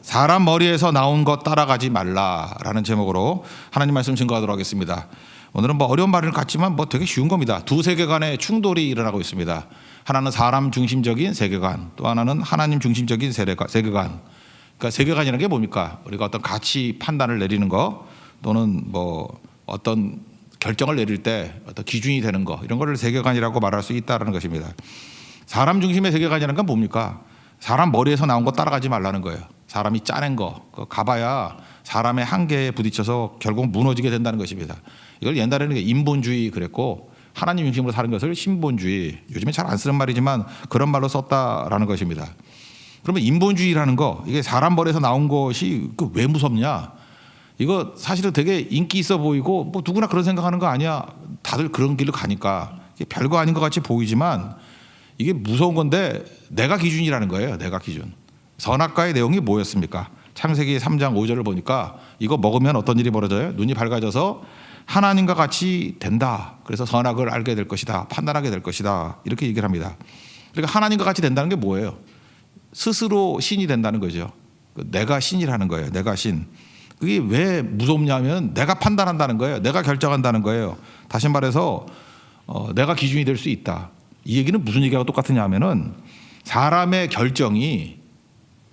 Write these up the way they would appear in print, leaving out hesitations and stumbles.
사람 머리에서 나온 것 따라가지 말라라는 제목으로 하나님 말씀 증거하도록 하겠습니다. 오늘은 뭐 어려운 말을 같지만 뭐 되게 쉬운 겁니다. 두 세계관의 충돌이 일어나고 있습니다. 하나는 사람 중심적인 세계관, 또 하나는 하나님 중심적인 세계관. 그러니까 세계관이라는 게 뭡니까? 우리가 어떤 가치 판단을 내리는 거, 또는 뭐 어떤 결정을 내릴 때 어떤 기준이 되는 거, 이런 거를 세계관이라고 말할 수 있다는 것입니다. 사람 중심의 세계관이라는 건 뭡니까? 사람 머리에서 나온 거 따라가지 말라는 거예요. 사람이 짜낸 거 가봐야 사람의 한계에 부딪혀서 결국 무너지게 된다는 것입니다. 이걸 옛날에는 인본주의 그랬고, 하나님 중심으로 사는 것을 신본주의, 요즘에 잘 안 쓰는 말이지만 그런 말로 썼다라는 것입니다. 그러면 인본주의라는 거, 이게 사람 머리에서 나온 것이 왜 무섭냐? 이거 사실은 되게 인기 있어 보이고 뭐 누구나 그런 생각하는 거 아니야? 다들 그런 길로 가니까 이게 별거 아닌 것 같이 보이지만 이게 무서운 건데, 내가 기준이라는 거예요. 내가 기준. 선악과의 내용이 뭐였습니까? 창세기 3장 5절을 보니까 이거 먹으면 어떤 일이 벌어져요? 눈이 밝아져서 하나님과 같이 된다. 그래서 선악을 알게 될 것이다. 판단하게 될 것이다. 이렇게 얘기를 합니다. 그러니까 하나님과 같이 된다는 게 뭐예요? 스스로 신이 된다는 거죠. 내가 신이라는 거예요. 내가 신. 그게 왜 무섭냐면 내가 판단한다는 거예요. 내가 결정한다는 거예요. 다시 말해서 내가 기준이 될 수 있다. 이 얘기는 무슨 얘기하고 똑같으냐 하면은, 사람의 결정이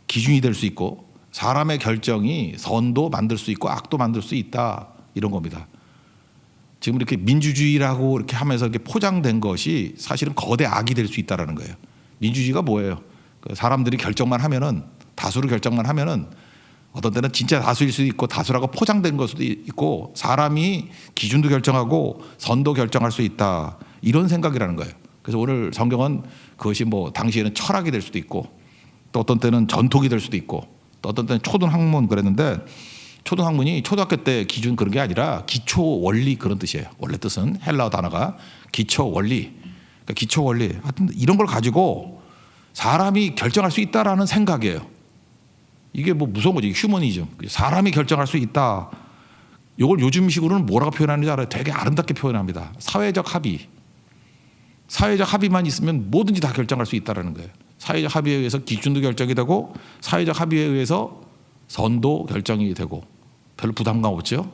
기준이 될 수 있고 사람의 결정이 선도 만들 수 있고 악도 만들 수 있다, 이런 겁니다. 지금 이렇게 민주주의라고 이렇게 하면서 이렇게 포장된 것이 사실은 거대 악이 될 수 있다라는 거예요. 민주주의가 뭐예요? 사람들이 결정만 하면은, 다수를 결정만 하면은 어떤 때는 진짜 다수일 수도 있고 다수라고 포장된 걸 수도 있고, 사람이 기준도 결정하고 선도 결정할 수 있다, 이런 생각이라는 거예요. 그래서 오늘 성경은 그것이 뭐 당시에는 철학이 될 수도 있고, 또 어떤 때는 전통이 될 수도 있고, 또 어떤 때는 초등학문 그랬는데, 초등학문이 초등학교 때 기준 그런 게 아니라 기초 원리, 그런 뜻이에요. 원래 뜻은 헬라어 단어가 기초 원리. 그러니까 기초 원리. 하여튼 이런 걸 가지고 사람이 결정할 수 있다라는 생각이에요. 이게 뭐 무서운 거지. 휴머니즘. 사람이 결정할 수 있다. 이걸 요즘식으로는 뭐라고 표현하는지 알아요? 되게 아름답게 표현합니다. 사회적 합의. 사회적 합의만 있으면 뭐든지 다 결정할 수 있다는 거예요. 사회적 합의에 의해서 기준도 결정이 되고, 사회적 합의에 의해서 선도 결정이 되고, 별로 부담감 없죠.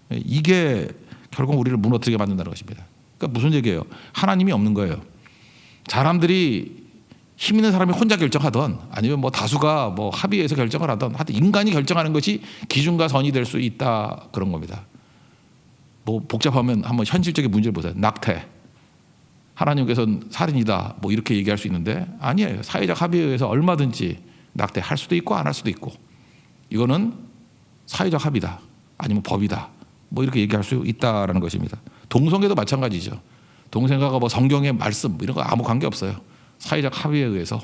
이게 결국 우리를 무너뜨리게 만든다는 것입니다. 그러니까 무슨 얘기예요? 하나님이 없는 거예요. 사람들이, 힘 있는 사람이 혼자 결정하던, 아니면 뭐 다수가 뭐 합의해서 결정을 하던, 하여튼 인간이 결정하는 것이 기준과 선이 될 수 있다, 그런 겁니다. 뭐 복잡하면 한번 현실적인 문제를 보세요. 낙태. 하나님께서는 살인이다, 뭐 이렇게 얘기할 수 있는데, 아니에요. 사회적 합의에 의해서 얼마든지 낙태할 수도 있고 안 할 수도 있고, 이거는 사회적 합의다, 아니면 법이다, 뭐 이렇게 얘기할 수 있다라는 것입니다. 동성애도 마찬가지죠. 동성애가 뭐 성경의 말씀 뭐 이런 거 아무 관계 없어요. 사회적 합의에 의해서,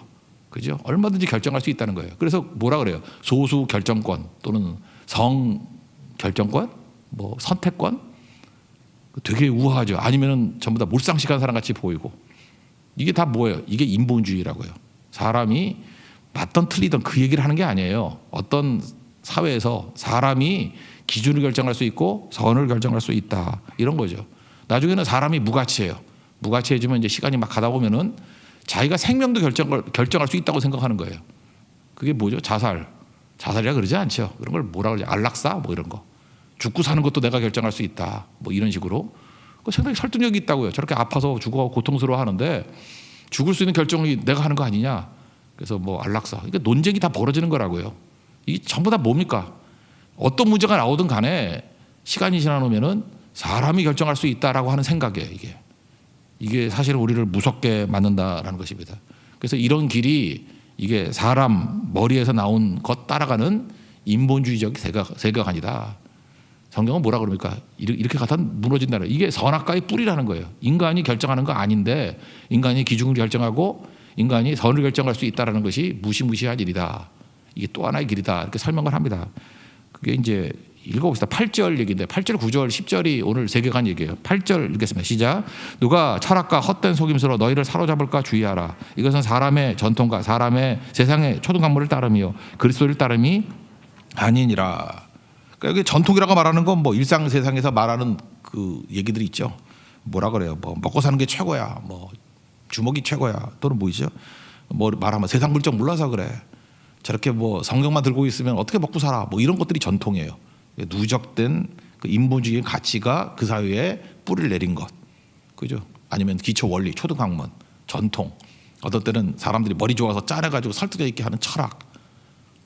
그죠? 얼마든지 결정할 수 있다는 거예요. 그래서 뭐라 그래요? 소수 결정권, 또는 성 결정권, 뭐 선택권. 되게 우아하죠. 아니면은 전부 다 몰상식한 사람 같이 보이고. 이게 다 뭐예요? 이게 인본주의라고요. 사람이 맞던 틀리던 그 얘기를 하는 게 아니에요. 어떤 사회에서 사람이 기준을 결정할 수 있고 선을 결정할 수 있다, 이런 거죠. 나중에는 사람이 무가치해요. 무가치해지면 이제 시간이 막 가다 보면은 자기가 생명도 결정할 수 있다고 생각하는 거예요. 그게 뭐죠? 자살이라 그러지 않죠. 그런 걸 뭐라 그러지? 안락사 뭐 이런 거. 죽고 사는 것도 내가 결정할 수 있다, 뭐 이런 식으로. 상당히 설득력이 있다고요. 저렇게 아파서 죽어 고통스러워 하는데 죽을 수 있는 결정이 내가 하는 거 아니냐. 그래서 뭐 안락사. 그러니까 논쟁이 다 벌어지는 거라고요. 이게 전부 다 뭡니까? 어떤 문제가 나오든 간에 시간이 지나놓으면은 사람이 결정할 수 있다라고 하는 생각이에요. 이게 사실은 우리를 무섭게 만든다라는 것입니다. 그래서 이런 길이, 이게 사람 머리에서 나온 것 따라가는 인본주의적 세계관이다. 성경은 뭐라 그럽니까? 이렇게 가다는 무너진다는, 이게 선악과의 뿌리라는 거예요. 인간이 결정하는 거 아닌데, 인간이 기준을 결정하고 인간이 선을 결정할 수 있다는 것이 무시무시한 일이다. 이게 또 하나의 길이다, 이렇게 설명을 합니다. 그게 이제 읽어봅시다. 8절 얘기인데, 8절, 9절, 10절이 오늘 세계관 얘기예요. 8절 읽겠습니다. 시작. 누가 철학과 헛된 속임수로 너희를 사로잡을까 주의하라. 이것은 사람의 전통과 사람의 세상의 초등학문을 따름이요 그리스도를 따름이 아니니라. 그러니까 전통이라고 말하는 건 뭐 일상 세상에서 말하는 그 얘기들이 있죠. 뭐라 그래요? 뭐 먹고 사는 게 최고야, 뭐 주먹이 최고야, 또는 뭐이죠? 뭐 말하면 세상 물정 몰라서 그래. 저렇게 뭐 성경만 들고 있으면 어떻게 먹고 살아? 뭐 이런 것들이 전통이에요. 누적된 그 인본주의의 가치가 그 사회에 뿌리를 내린 것, 그죠? 아니면 기초 원리, 초등학문, 전통. 어떤 때는 사람들이 머리 좋아서 짜내가지고 설득력 있게 하는 철학,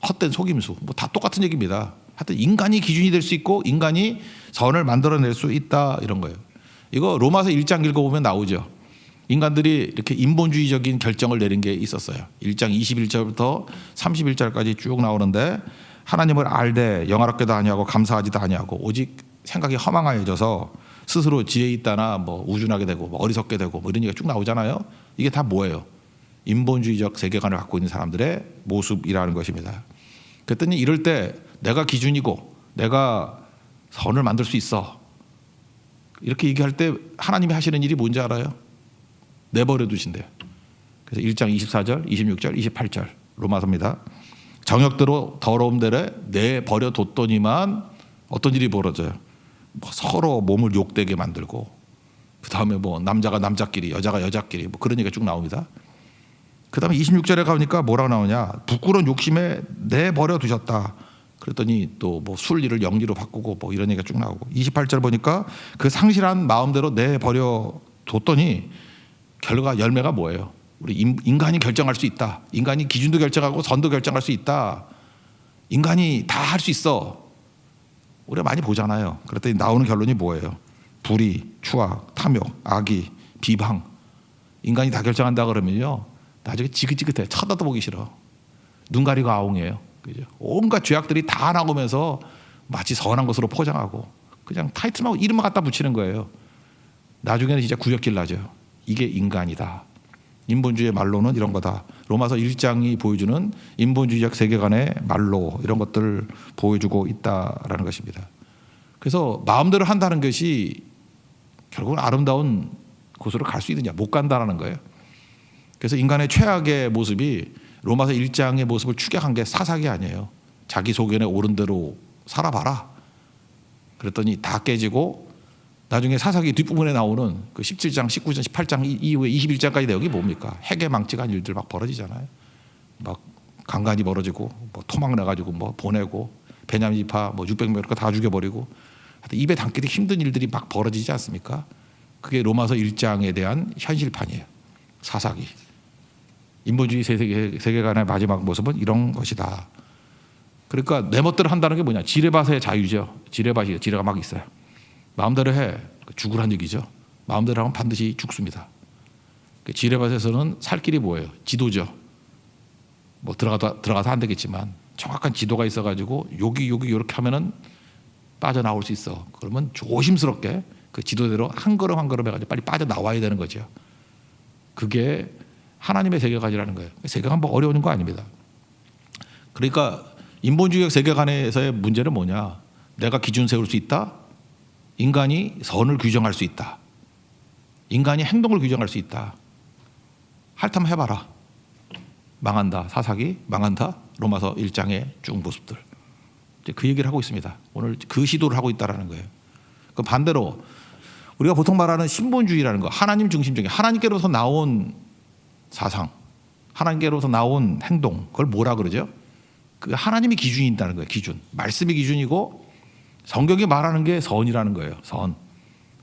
헛된 속임수, 뭐 다 똑같은 얘기입니다. 하여튼 인간이 기준이 될 수 있고 인간이 선을 만들어낼 수 있다 이런 거예요. 이거 로마서 1장 읽어보면 나오죠. 인간들이 이렇게 인본주의적인 결정을 내린 게 있었어요. 1장 21절부터 31절까지 쭉 나오는데 하나님을 알되 영화롭게도 아니하고 감사하지도 아니하고 오직 생각이 허망하여져서 스스로 지혜 있다나 뭐 우준하게 되고 뭐 어리석게 되고 뭐 이런 얘기가 쭉 나오잖아요. 이게 다 뭐예요? 인본주의적 세계관을 갖고 있는 사람들의 모습이라는 것입니다. 그랬더니 이럴 때 내가 기준이고 내가 선을 만들 수 있어 이렇게 얘기할 때 하나님이 하시는 일이 뭔지 알아요? 내버려 두신대요. 그래서 1장 24절, 26절, 28절 로마서입니다. 정욕대로 더러움 대로 내버려 뒀더니만 어떤 일이 벌어져요? 뭐 서로 몸을 욕되게 만들고 그 다음에 뭐 남자가 남자끼리 여자가 여자끼리 뭐 그런 얘기가 쭉 나옵니다. 그 다음에 26절에 가니까 뭐라고 나오냐? 부끄러운 욕심에 내버려 두셨다. 그랬더니 또 뭐 순리를 영리로 바꾸고 뭐 이런 얘기가 쭉 나오고 28절 보니까 그 상실한 마음대로 내버려 뒀더니 결과 열매가 뭐예요? 우리 인간이 결정할 수 있다. 인간이 기준도 결정하고 선도 결정할 수 있다. 인간이 다 할 수 있어. 우리가 많이 보잖아요. 그랬더니 나오는 결론이 뭐예요? 불의, 추악, 탐욕, 악의, 비방. 인간이 다 결정한다 그러면요. 나중에 지긋지긋해. 쳐다도 보기 싫어. 눈 가리고 아웅해요. 그죠? 온갖 죄악들이 다 나오면서 마치 선한 것으로 포장하고 그냥 타이틀만 이름만 갖다 붙이는 거예요. 나중에는 진짜 구역질 나죠. 이게 인간이다. 인본주의의 말로는 이런 거다. 로마서 1장이 보여주는 인본주의적 세계관의 말로 이런 것들을 보여주고 있다라는 것입니다. 그래서 마음대로 한다는 것이 결국은 아름다운 곳으로 갈 수 있느냐 못 간다라는 거예요. 그래서 인간의 최악의 모습이 로마서 1장의 모습을 축약한 게 사사기 아니에요. 자기 소견에 옳은 대로 살아봐라. 그랬더니 다 깨지고 나중에 사사기 뒷부분에 나오는 그 17장, 19장, 18장 이후에 21장까지 내용이 뭡니까? 해괴망측한 일들 막 벌어지잖아요. 막 강간이 벌어지고 뭐 토막 나가지고 뭐 보내고 베냐민 지파 뭐 600명 다 죽여버리고 입에 담기도 힘든 일들이 막 벌어지지 않습니까? 그게 로마서 1장에 대한 현실판이에요. 사사기. 인본주의 세계관의 마지막 모습은 이런 것이다. 그러니까 내 멋대로 한다는 게 뭐냐? 지레밭의 자유죠. 지레가 막 있어요. 마음대로 해. 죽으란 얘기죠. 마음대로 하면 반드시 죽습니다. 지레밭에서는 살 길이 뭐예요? 지도죠. 뭐 들어가서 안 되겠지만 정확한 지도가 있어가지고 여기 이렇게 하면은 빠져나올 수 있어. 그러면 조심스럽게 그 지도대로 한 걸음 한 걸음 해가지고 빨리 빠져나와야 되는 거죠. 그게 하나님의 세계관이라는 거예요. 세계관 뭐 어려운 거 아닙니다. 그러니까 인본주의적 세계관에서의 문제는 뭐냐? 내가 기준 세울 수 있다. 인간이 선을 규정할 수 있다. 인간이 행동을 규정할 수 있다. 핥으면 해봐라. 망한다. 사사기 망한다. 로마서 1장의 쭉 모습들. 이제 그 얘기를 하고 있습니다. 오늘 그 시도를 하고 있다라는 거예요. 그 반대로 우리가 보통 말하는 신본주의라는 거, 하나님 중심적인 하나님께로서 나온 사상, 하나님께로서 나온 행동, 그걸 뭐라 그러죠? 그 하나님이 기준이 있다는 거예요. 기준. 말씀이 기준이고 성경이 말하는 게 선이라는 거예요. 선.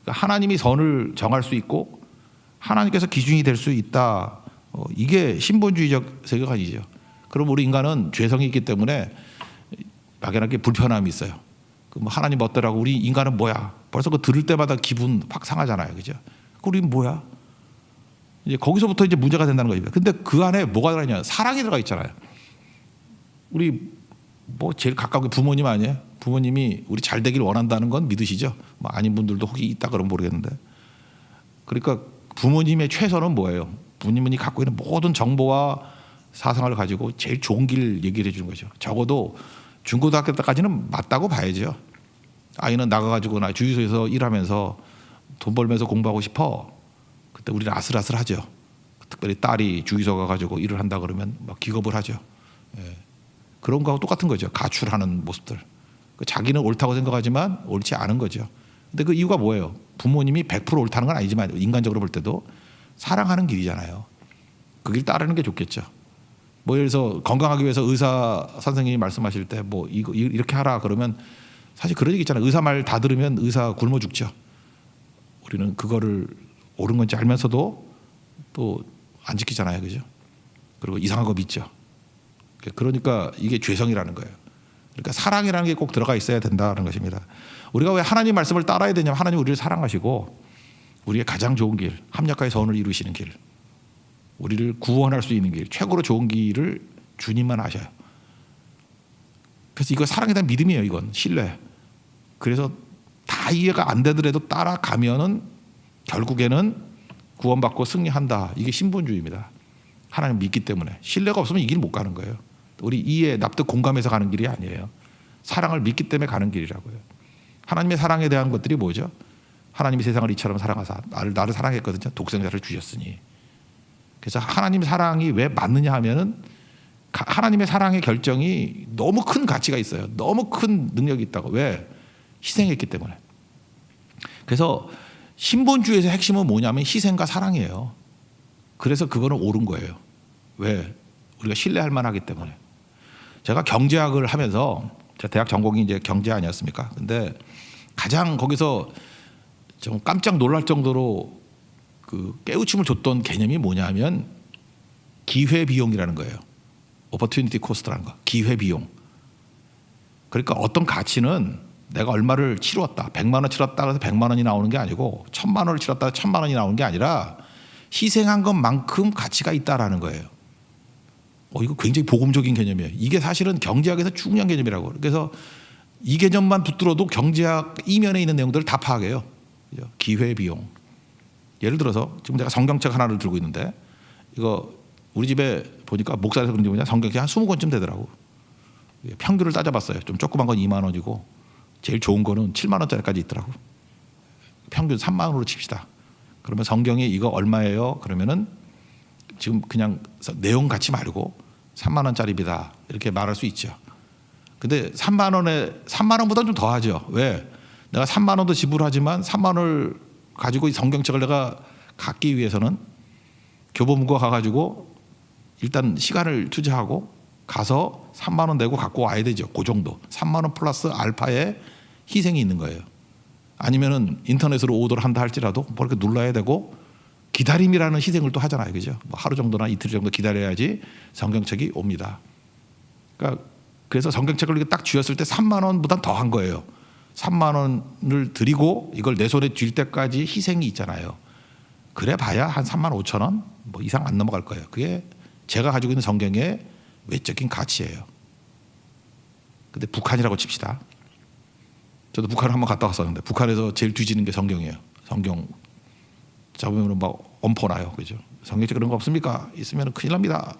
그러니까 하나님이 선을 정할 수 있고 하나님께서 기준이 될 수 있다. 이게 신본주의적 세계관이죠. 그럼 우리 인간은 죄성이 있기 때문에 막연하게 불편함이 있어요. 뭐 하나님 어떠라고 우리 인간은 뭐야? 벌써 그 들을 때마다 기분 확 상하잖아요. 그죠? 우리는 뭐야? 이제 거기서부터 이제 문제가 된다는 거죠. 근데 그 안에 뭐가 들어있냐? 사랑이 들어가 있잖아요. 우리 뭐 제일 가까운 게 부모님 아니에요? 부모님이 우리 잘 되길 원한다는 건 믿으시죠? 뭐 아닌 분들도 혹시 있다 그러면 모르겠는데. 그러니까 부모님의 최선은 뭐예요? 부모님이 갖고 있는 모든 정보와 사상을 가지고 제일 좋은 길 얘기를 해주는 거죠. 적어도 중고등학교 때까지는 맞다고 봐야죠. 아이는 나가가지고 나 주유소에서 일하면서 돈 벌면서 공부하고 싶어. 그때 우리는 아슬아슬하죠. 특별히 딸이 주유소 가가지고 일을 한다 그러면 막 기겁을 하죠. 예. 그런 거하고 똑같은 거죠. 가출하는 모습들. 자기는 옳다고 생각하지만 옳지 않은 거죠. 근데 그 이유가 뭐예요? 부모님이 100% 옳다는 건 아니지만 인간적으로 볼 때도 사랑하는 길이잖아요. 그 길 따르는 게 좋겠죠. 뭐 예를 들어서 건강하기 위해서 의사 선생님이 말씀하실 때 뭐 이거 이렇게 하라 그러면 사실 그런 얘기 있잖아요. 의사 말 다 들으면 의사 굶어 죽죠. 우리는 그거를 옳은 건지 알면서도 또 안 지키잖아요, 그죠? 그리고 이상한 거 믿죠. 그러니까 이게 죄성이라는 거예요. 그러니까 사랑이라는 게 꼭 들어가 있어야 된다는 것입니다. 우리가 왜 하나님 말씀을 따라야 되냐면 하나님 우리를 사랑하시고 우리의 가장 좋은 길, 합력하여 선을 이루시는 길, 우리를 구원할 수 있는 길, 최고로 좋은 길을 주님만 아셔요. 그래서 이거 사랑에 대한 믿음이에요. 이건 신뢰. 그래서 다 이해가 안 되더라도 따라가면은 결국에는 구원받고 승리한다. 이게 신분주의입니다. 하나님 믿기 때문에. 신뢰가 없으면 이 길 못 가는 거예요. 우리 이해, 납득, 공감해서 가는 길이 아니에요. 사랑을 믿기 때문에 가는 길이라고요. 하나님의 사랑에 대한 것들이 뭐죠? 하나님이 세상을 이처럼 사랑하사 나를 사랑했거든요. 독생자를 주셨으니. 그래서 하나님의 사랑이 왜 맞느냐 하면은 하나님의 사랑의 결정이 너무 큰 가치가 있어요. 너무 큰 능력이 있다고. 왜? 희생했기 때문에. 그래서 신본주의에서 핵심은 뭐냐면 희생과 사랑이에요. 그래서 그거는 옳은 거예요. 왜? 우리가 신뢰할 만하기 때문에. 제가 경제학을 하면서 제가 대학 전공이 이제 경제 아니었습니까? 근데 가장 거기서 좀 깜짝 놀랄 정도로 그 깨우침을 줬던 개념이 뭐냐면 기회 비용이라는 거예요. opportunity cost라는 거. 기회 비용. 그러니까 어떤 가치는 내가 얼마를 치렀다. 100만 원 치렀다 그래서 100만 원이 나오는 게 아니고 1000만 원을 치렀다 해서 1000만 원이 나오는 게 아니라 희생한 것만큼 가치가 있다라는 거예요. 이거 굉장히 복음적인 개념이에요. 이게 사실은 경제학에서 중요한 개념이라고. 그래서 이 개념만 붙들어도 경제학 이면에 있는 내용들을 다 파악해요. 기회 비용. 예를 들어서 지금 제가 성경책 하나를 들고 있는데 이거 우리 집에 보니까 목사에서 그런지 모르냐 성경책 한 20권쯤 되더라고. 평균을 따져봤어요. 좀 조그만 건 2만 원이고 제일 좋은 거는 7만 원짜리까지 있더라고. 평균 3만 원으로 칩시다. 그러면 성경이 이거 얼마예요? 그러면은 지금 그냥 내용 같이 말고 3만 원짜리입니다. 이렇게 말할 수 있죠. 근데 3만 원보다 좀 더 하죠. 왜? 내가 3만 원도 지불하지만 3만 원을 가지고 이 성경책을 내가 갖기 위해서는 교보문고 가가지고 일단 시간을 투자하고 가서 3만 원 내고 갖고 와야 되죠. 그 정도. 3만 원 플러스 알파의 희생이 있는 거예요. 아니면은 인터넷으로 오더를 한다 할지라도 뭐 이렇게 눌러야 되고 기다림이라는 희생을 또 하잖아요. 그죠? 뭐 하루 정도나 이틀 정도 기다려야지 성경책이 옵니다. 그러니까 그래서 성경책을 이렇게 딱 쥐었을 때 3만 원보다 더 한 거예요. 3만 원을 드리고 이걸 내 손에 쥘 때까지 희생이 있잖아요. 그래 봐야 한 3만 5천 원 뭐 이상 안 넘어갈 거예요. 그게 제가 가지고 있는 성경의 외적인 가치예요. 근데 북한이라고 칩시다. 저도 북한을 한번 갔다 왔었는데 북한에서 제일 뒤지는 게 성경이에요. 성경 잡으면 막 엄포나요. 그죠? 성경책 그런 거 없습니까? 있으면 큰일 납니다.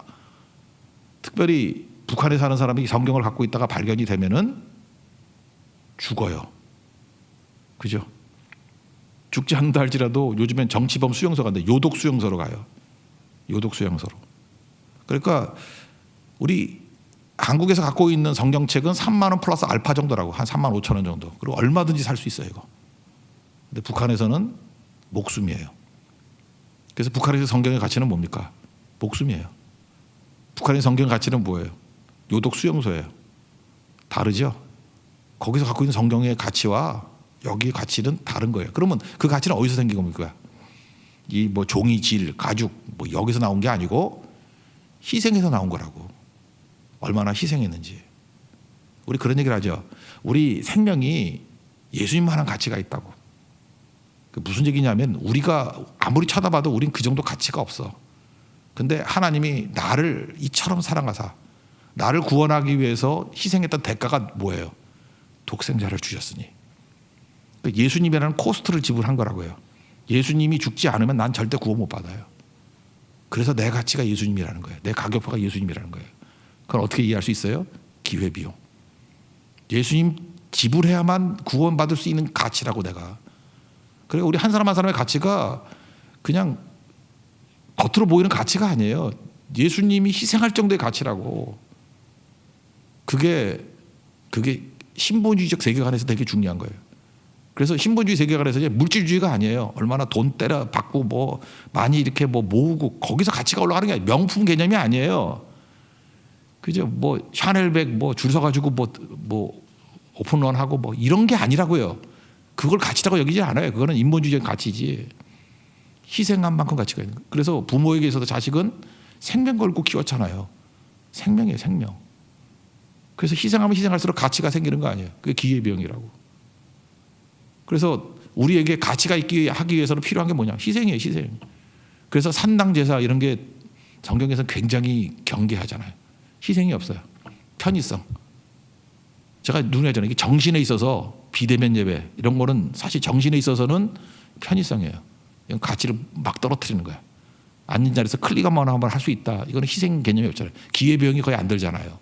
특별히 북한에 사는 사람이 성경을 갖고 있다가 발견이 되면은 죽어요. 그죠? 죽지 않는다 할지라도 요즘엔 정치범 수용소 간대. 요독 수용소로 가요. 요독 수용소로. 그러니까 우리 한국에서 갖고 있는 성경책은 3만 원 플러스 알파 정도라고. 한 3만 5천 원 정도. 그리고 얼마든지 살 수 있어요. 이거. 근데 북한에서는 목숨이에요. 그래서 북한에서 성경의 가치는 뭡니까? 목숨이에요. 북한의 성경의 가치는 뭐예요? 요독 수용소예요. 다르죠? 거기서 갖고 있는 성경의 가치와 여기의 가치는 다른 거예요. 그러면 그 가치는 어디서 생긴 겁니까? 이 뭐 종이 질, 가죽 뭐 여기서 나온 게 아니고 희생해서 나온 거라고. 얼마나 희생했는지. 우리 그런 얘기를 하죠. 우리 생명이 예수님만한 가치가 있다고. 무슨 얘기냐면 우리가 아무리 쳐다봐도 우린 그 정도 가치가 없어. 근데 하나님이 나를 이처럼 사랑하사 나를 구원하기 위해서 희생했던 대가가 뭐예요? 독생자를 주셨으니. 예수님이라는 코스트를 지불한 거라고요. 예수님이 죽지 않으면 난 절대 구원 못 받아요. 그래서 내 가치가 예수님이라는 거예요. 내 가격표가 예수님이라는 거예요. 그걸 어떻게 이해할 수 있어요? 기회비용. 예수님 지불해야만 구원받을 수 있는 가치라고 내가. 그리고 우리 한 사람 한 사람의 가치가 그냥 겉으로 보이는 가치가 아니에요. 예수님이 희생할 정도의 가치라고. 그게 신본주의적 세계관에서 되게 중요한 거예요. 그래서 신본주의 세계관에서 이제 물질주의가 아니에요. 얼마나 돈 때려 받고 뭐 많이 이렇게 뭐 모으고 거기서 가치가 올라가는 게 아니에요. 명품 개념이 아니에요. 그죠? 뭐 샤넬백 뭐 줄 서가지고 뭐 오픈런하고 뭐 이런 게 아니라고요. 그걸 가치라고 여기지 않아요. 그거는 인본주의적 가치지. 희생한 만큼 가치가 있는 거예요. 그래서 부모에게 있어서 자식은 생명 걸고 키웠잖아요. 생명이에요, 생명. 그래서 희생하면 희생할수록 가치가 생기는 거 아니에요. 그게 기회비용이라고. 그래서 우리에게 가치가 있기 하기 위해서는 필요한 게 뭐냐? 희생이에요, 희생. 그래서 산당 제사 이런 게 성경에서는 굉장히 경계하잖아요. 희생이 없어요. 편의성. 제가 누누이잖아요. 이게 정신에 있어서 비대면 예배 이런 거는 사실 정신에 있어서는 편의성이에요. 이건 가치를 막 떨어뜨리는 거야. 앉은 자리에서 클릭 한번 할 수 있다. 이거는 희생 개념이 없잖아요. 기회비용이 거의 안 들잖아요.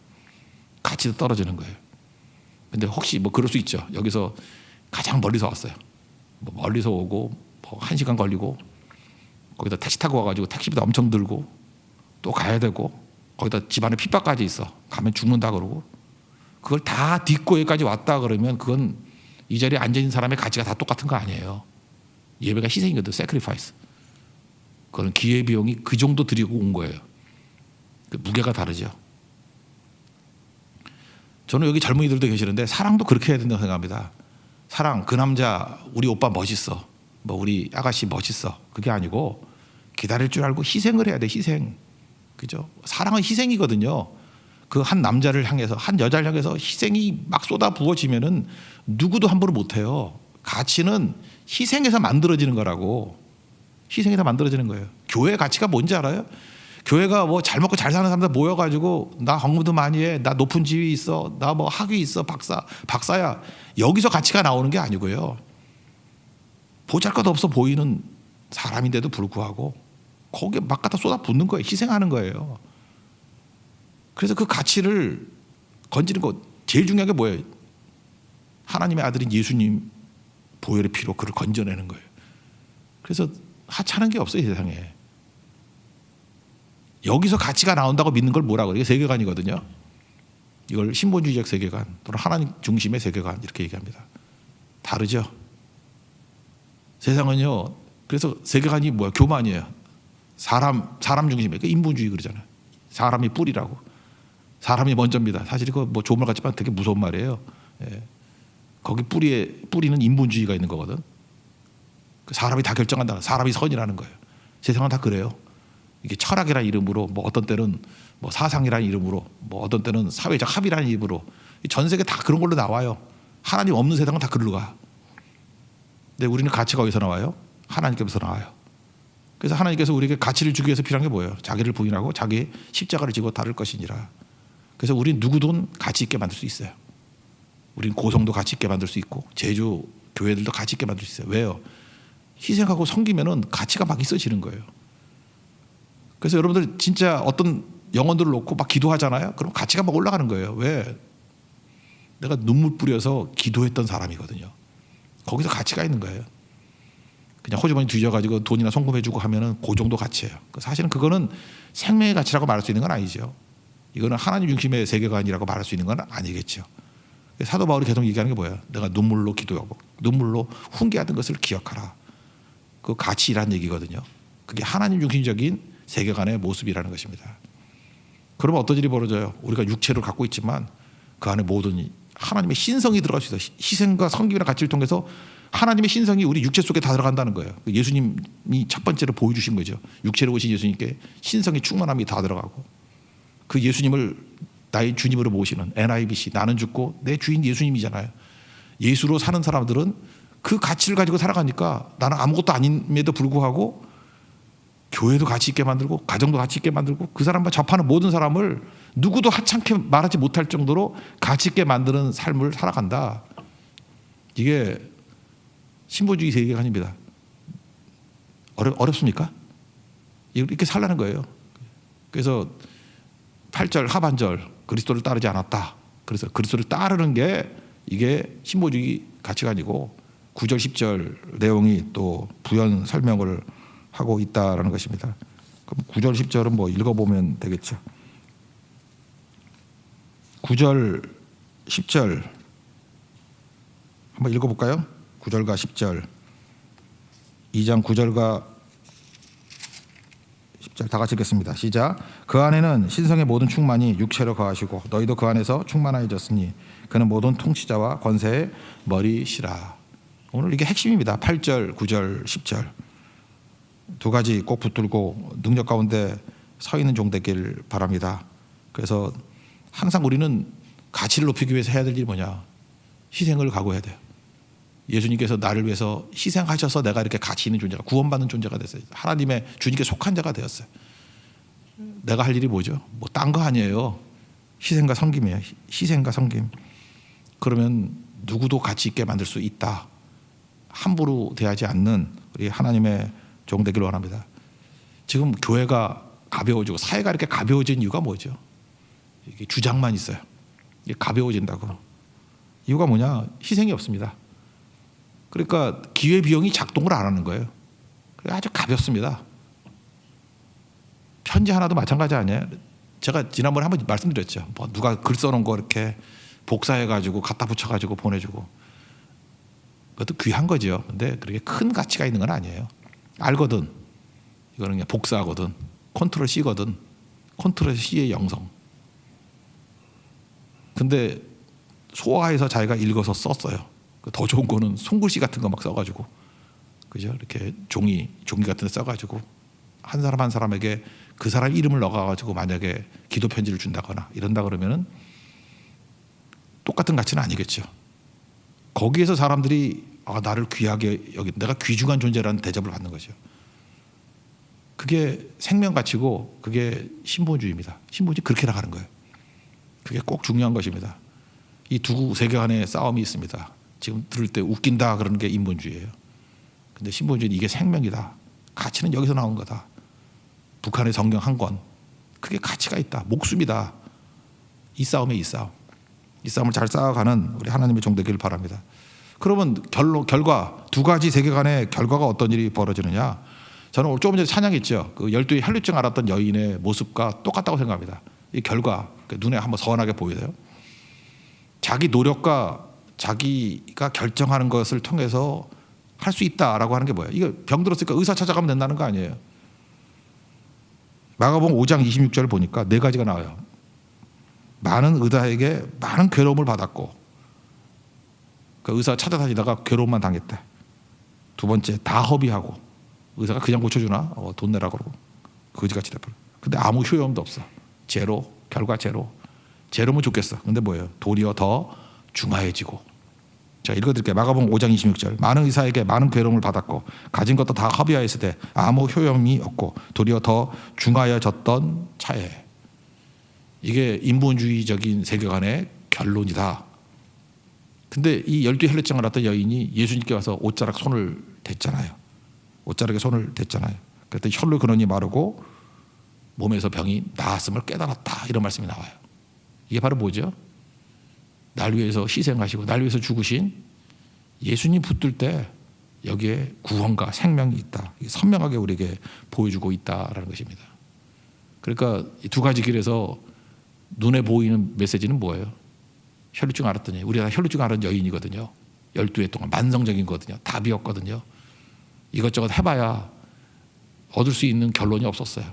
가치도 떨어지는 거예요. 근데 혹시 뭐 그럴 수 있죠. 여기서 가장 멀리서 왔어요. 뭐 멀리서 오고 뭐 1시간 걸리고 거기다 택시 타고 와가지고 택시비도 엄청 들고 또 가야 되고 거기다 집안에 핍박까지 있어. 가면 죽는다 그러고 그걸 다 딛고 여기까지 왔다 그러면 그건 이 자리에 앉아있는 사람의 가치가 다 똑같은 거 아니에요. 예배가 희생이거든. sacrifice. 그건 기회비용이 그 정도 드리고 온 거예요. 그 무게가 다르죠. 저는 여기 젊은이들도 계시는데 사랑도 그렇게 해야 된다고 생각합니다. 사랑, 그 남자 우리 오빠 멋있어. 뭐 우리 아가씨 멋있어. 그게 아니고 기다릴 줄 알고 희생을 해야 돼. 희생. 그죠? 사랑은 희생이거든요. 그 한 남자를 향해서 한 여자를 향해서 희생이 막 쏟아 부어지면은 누구도 함부로 못 해요. 가치는 희생해서 만들어지는 거라고. 희생해서 만들어지는 거예요. 교회 가치가 뭔지 알아요? 교회가 뭐 잘 먹고 잘 사는 사람들 모여가지고 나 헌금도 많이 해, 나 높은 지위 있어, 나 뭐 학위 있어, 박사야. 여기서 가치가 나오는 게 아니고요. 보잘것 없어 보이는 사람인데도 불구하고 거기에 막 갖다 쏟아 붓는 거예요. 희생하는 거예요. 그래서 그 가치를 건지는 거 제일 중요한 게 뭐예요? 하나님의 아들인 예수님 보혈의 피로 그를 건져내는 거예요. 그래서 하찮은 게 없어요, 세상에. 여기서 가치가 나온다고 믿는 걸 뭐라고 그래요? 이게 세계관이거든요. 이걸 신본주의적 세계관 또는 하나님 중심의 세계관 이렇게 얘기합니다. 다르죠. 세상은요. 그래서 세계관이 뭐야? 교만이에요. 사람 중심이에요. 인본주의 그러잖아요. 사람이 뿌리라고. 사람이 먼저입니다. 사실 이거 뭐 좋은 말 같지만 되게 무서운 말이에요. 예. 거기 뿌리는 인본주의가 있는 거거든. 사람이 다 결정한다. 사람이 선이라는 거예요. 세상은 다 그래요. 이게 철학이라는 이름으로 뭐 어떤 때는 뭐 사상이라는 이름으로 뭐 어떤 때는 사회적 합의라는 이름으로 전 세계 다 그런 걸로 나와요. 하나님 없는 세상은 다 그걸로 가. 근데 우리는 가치가 어디서 나와요? 하나님께서 나와요. 그래서 하나님께서 우리에게 가치를 주기 위해서 필요한 게 뭐예요? 자기를 부인하고 자기 십자가를 지고 따를 것이니라. 그래서 우리는 누구든 가치 있게 만들 수 있어요. 우리는 고성도 가치 있게 만들 수 있고 제주 교회들도 가치 있게 만들 수 있어요. 왜요? 희생하고 섬기면은 가치가 막 있어지는 거예요. 그래서 여러분들 진짜 어떤 영혼들을 놓고 막 기도하잖아요. 그럼 가치가 막 올라가는 거예요. 왜? 내가 눈물 뿌려서 기도했던 사람이거든요. 거기서 가치가 있는 거예요. 그냥 호주머니 뒤져가지고 돈이나 송금해주고 하면은 그 정도 가치예요. 사실은 그거는 생명의 가치라고 말할 수 있는 건 아니죠. 이거는 하나님 중심의 세계관이라고 말할 수 있는 건 아니겠죠. 사도 바울이 계속 얘기하는 게 뭐예요? 내가 눈물로 기도하고 눈물로 훈계하던 것을 기억하라. 그 가치라는 얘기거든요. 그게 하나님 중심적인 세계관의 모습이라는 것입니다. 그러면 어떤 일이 벌어져요? 우리가 육체를 갖고 있지만 그 안에 모든 하나님의 신성이 들어갈 수 있어요. 희생과 섬김이라는 가치를 통해서 하나님의 신성이 우리 육체 속에 다 들어간다는 거예요. 예수님이 첫 번째로 보여주신 거죠. 육체로 오신 예수님께 신성의 충만함이 다 들어가고 그 예수님을 나의 주님으로 모시는 NIBC 나는 죽고 내 주인 예수님이잖아요. 예수로 사는 사람들은 그 가치를 가지고 살아가니까 나는 아무것도 아님에도 불구하고 교회도 가치 있게 만들고 가정도 가치 있게 만들고 그 사람과 접하는 모든 사람을 누구도 하찮게 말하지 못할 정도로 가치 있게 만드는 삶을 살아간다. 이게 신본주의 세계관입니다. 어렵습니까? 이렇게 살라는 거예요. 그래서 8절 하반절 그리스도를 따르지 않았다. 그래서 그리스도를 따르는 게 이게 신본주의 가치관이고 9절 10절 내용이 또 부연 설명을 하고 있다라는 것입니다. 그럼 9절 10절은 뭐 읽어보면 되겠죠. 9절 10절 한번 읽어볼까요? 9절과 10절 2장 9절과 10절 다 같이 읽겠습니다. 시작. 그 안에는 신성의 모든 충만이 육체로 거하시고 너희도 그 안에서 충만하여졌으니 그는 모든 통치자와 권세의 머리시라. 오늘 이게 핵심입니다. 8절, 9절, 10절 두 가지 꼭 붙들고 능력 가운데 서 있는 종 되길 바랍니다. 그래서 항상 우리는 가치를 높이기 위해서 해야 될 일이 뭐냐? 희생을 각오해야 돼요. 예수님께서 나를 위해서 희생하셔서 내가 이렇게 가치 있는 존재가, 구원받는 존재가 됐어요. 하나님의 주님께 속한 자가 되었어요. 내가 할 일이 뭐죠? 뭐 딴 거 아니에요. 희생과 섬김이에요. 희생과 섬김. 그러면 누구도 가치 있게 만들 수 있다. 함부로 대하지 않는 우리 하나님의 종 되기를 원합니다. 지금 교회가 가벼워지고 사회가 이렇게 가벼워진 이유가 뭐죠? 이게 주장만 있어요. 이게 가벼워진다고. 이유가 뭐냐? 희생이 없습니다. 그러니까 기회비용이 작동을 안 하는 거예요. 아주 가볍습니다. 편지 하나도 마찬가지 아니에요? 제가 지난번에 한번 말씀드렸죠. 뭐 누가 글 써놓은 거 이렇게 복사해가지고 갖다 붙여가지고 보내주고. 그것도 귀한 거죠. 근데 그렇게 큰 가치가 있는 건 아니에요. 알거든. 이거는 그냥 복사하거든. 컨트롤 C거든. 컨트롤 C의 영성. 근데 소화해서 자기가 읽어서 썼어요. 더 좋은 거는 손글씨 같은 거 막 써가지고, 그죠? 이렇게 종이 같은 데 써가지고 한 사람 한 사람에게 그 사람 이름을 넣어가지고 만약에 기도 편지를 준다거나 이런다 그러면은 똑같은 가치는 아니겠죠. 거기에서 사람들이 나를 귀하게 여기 내가 귀중한 존재라는 대접을 받는 거죠. 그게 생명 가치고 그게 신본주의입니다. 신본주의 그렇게 나가는 거예요. 그게 꼭 중요한 것입니다. 이 두 세계 간의 싸움이 있습니다. 지금 들을 때 웃긴다 그러는 게 인본주의예요. 근데 신본주의는 이게 생명이다. 가치는 여기서 나온 거다. 북한의 성경 한 권. 그게 가치가 있다. 목숨이다. 이 싸움에 이 싸움. 이 싸움을 잘 쌓아가는 우리 하나님의 종 되기를 바랍니다. 그러면 결과 두 가지 세계관의 결과가 어떤 일이 벌어지느냐? 저는 조금 전에 찬양했죠. 그 12의 혈류증 앓았던 여인의 모습과 똑같다고 생각합니다. 이 결과 눈에 한번 선하게 보여요. 자기 노력과 자기가 결정하는 것을 통해서 할 수 있다라고 하는 게 뭐예요? 이거 병 들었으니까 의사 찾아가면 된다는 거 아니에요. 마가복음 5장 26절을 보니까 네 가지가 나와요. 많은 의사에게 많은 괴로움을 받았고 그 의사 찾아다니다가 괴로움만 당했대. 두 번째 다 허비하고 의사가 그냥 고쳐주나? 돈 내라고 그러고 거지같이 돼버려. 근데 아무 효용도 없어. 제로, 결과 제로. 제로면 좋겠어. 근데 뭐예요? 도리어 더 중하해지고. 자, 읽어드릴게요. 마가복음 5장 26절. 많은 의사에게 많은 괴로움을 받았고 가진 것도 다 허비하였으되 아무 효용이 없고 도리어 더 중하여졌던 차에. 이게 인본주의적인 세계관의 결론이다. 근데 이 12 혈류증을 앓았던 여인이 예수님께 와서 옷자락 손을 댔잖아요. 옷자락에 손을 댔잖아요. 그랬더니 혈류 근원이 마르고 몸에서 병이 나았음을 깨달았다. 이런 말씀이 나와요. 이게 바로 뭐죠? 날 위해서 희생하시고 날 위해서 죽으신 예수님 붙들 때 여기에 구원과 생명이 있다. 선명하게 우리에게 보여주고 있다라는 것입니다. 그러니까 이 두 가지 길에서 눈에 보이는 메시지는 뭐예요? 혈류증 앓았더니 우리가 다 혈류증 앓은 여인이거든요. 12회 동안 만성적인 거거든요. 답이었거든요. 이것저것 해봐야 얻을 수 있는 결론이 없었어요.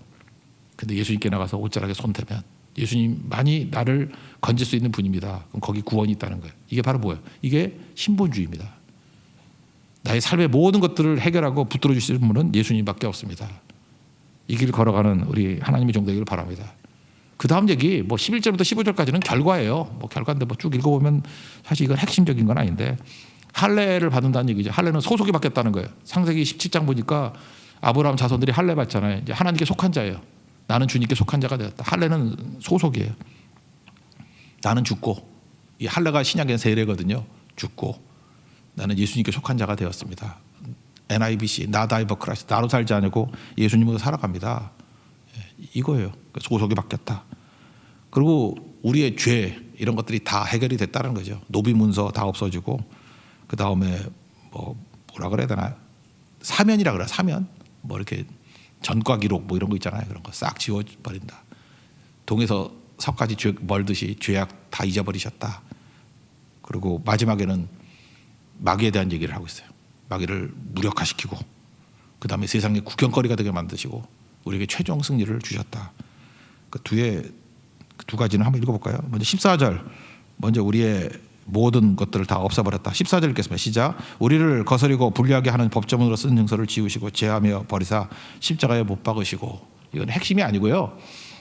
근데 예수님께 나가서 옷자락에 손 대면 예수님만이 나를 건질 수 있는 분입니다. 그럼 거기 구원이 있다는 거예요. 이게 바로 뭐예요? 이게 신본주의입니다. 나의 삶의 모든 것들을 해결하고 붙들어 주시는 분은 예수님밖에 없습니다. 이 길 걸어가는 우리 하나님의 종 되기를 바랍니다. 그 다음 얘기 뭐 11절부터 15절까지는 결과예요. 뭐 결과인데 뭐 쭉 읽어보면 사실 이건 핵심적인 건 아닌데 할례를 받는다는 얘기죠. 할례는 소속이 바뀌었다는 거예요. 창세기 17장 보니까 아브라함 자손들이 할례 받잖아요. 이제 하나님께 속한 자예요. 나는 주님께 속한 자가 되었다. 할례는 소속이에요. 나는 죽고 이 할례가 신약의 세례거든요. 죽고 나는 예수님께 속한 자가 되었습니다. NIBC 나 다이버 크라이스트 나로 살지 않고 예수님으로 살아갑니다. 이거예요. 소속이 바뀌었다. 그리고 우리의 죄 이런 것들이 다 해결이 됐다는 거죠. 노비 문서 다 없어지고 그 다음에 뭐라 그래야 되나요? 사면이라 그래. 사면 뭐 이렇게 전과 기록 뭐 이런 거 있잖아요. 그런 거 싹 지워버린다. 동에서 석까지 멀듯이 죄악 다 잊어버리셨다. 그리고 마지막에는 마귀에 대한 얘기를 하고 있어요. 마귀를 무력화시키고 그 다음에 세상의 구경거리가 되게 만드시고 우리에게 최종 승리를 주셨다. 그 뒤에 두 가지는 한번 읽어볼까요? 먼저 14절, 먼저 우리의 모든 것들을 다 없애버렸다. 14절 읽겠습니다. 시작. 우리를 거스리고 불리하게 하는 법조문으로 쓴 증서를 지우시고 제하며 버리사 십자가에 못 박으시고. 이건 핵심이 아니고요.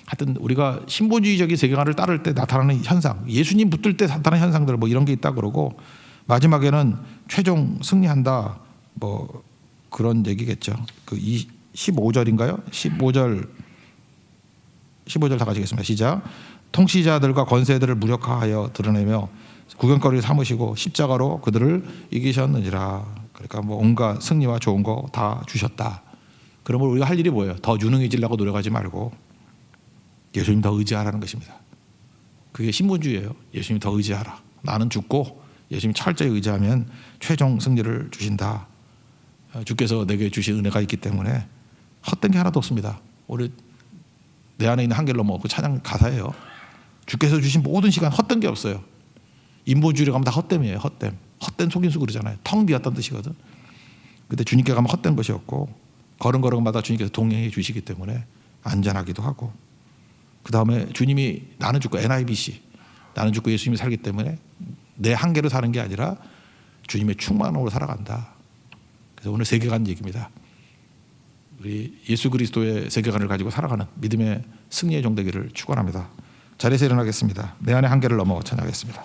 하여튼 우리가 신본주의적인 세계관을 따를 때 나타나는 현상, 예수님 붙들 때 나타나는 현상들 뭐 이런 게 있다 그러고, 마지막에는 최종 승리한다 뭐 그런 얘기겠죠. 그 15절인가요? 15절 다 가지겠습니다. 시작. 통치자들과 권세들을 무력화하여 드러내며 구경거리를 삼으시고 십자가로 그들을 이기셨느니라. 그러니까 뭐 온갖 승리와 좋은 거 다 주셨다. 그러면 우리가 할 일이 뭐예요? 더 유능해지려고 노력하지 말고 예수님 더 의지하라는 것입니다. 그게 신본주의예요. 예수님 더 의지하라. 나는 죽고 예수님 철저히 의지하면 최종 승리를 주신다. 주께서 내게 주신 은혜가 있기 때문에 헛된 게 하나도 없습니다. 우리 내 안에 있는 한계를 넘어 그 찬양 가사예요. 주께서 주신 모든 시간 헛된 게 없어요. 인본주의로 가면 다 헛됨이에요. 헛된 속임수 그러잖아요. 텅 비었다는 뜻이거든. 근데 주님께 가면 헛된 것이 없고 걸음걸음마다 주님께서 동행해 주시기 때문에 안전하기도 하고, 그 다음에 주님이 나는 죽고 NIBC 나는 죽고 예수님이 살기 때문에 내 한계로 사는 게 아니라 주님의 충만함으로 살아간다. 그래서 오늘 세계관 얘기입니다. 우리 예수 그리스도의 세계관을 가지고 살아가는 믿음의 승리의 종 되기를 축원합니다. 자리에서 일어나겠습니다. 내 안의 한계를 넘어 찬양하겠습니다.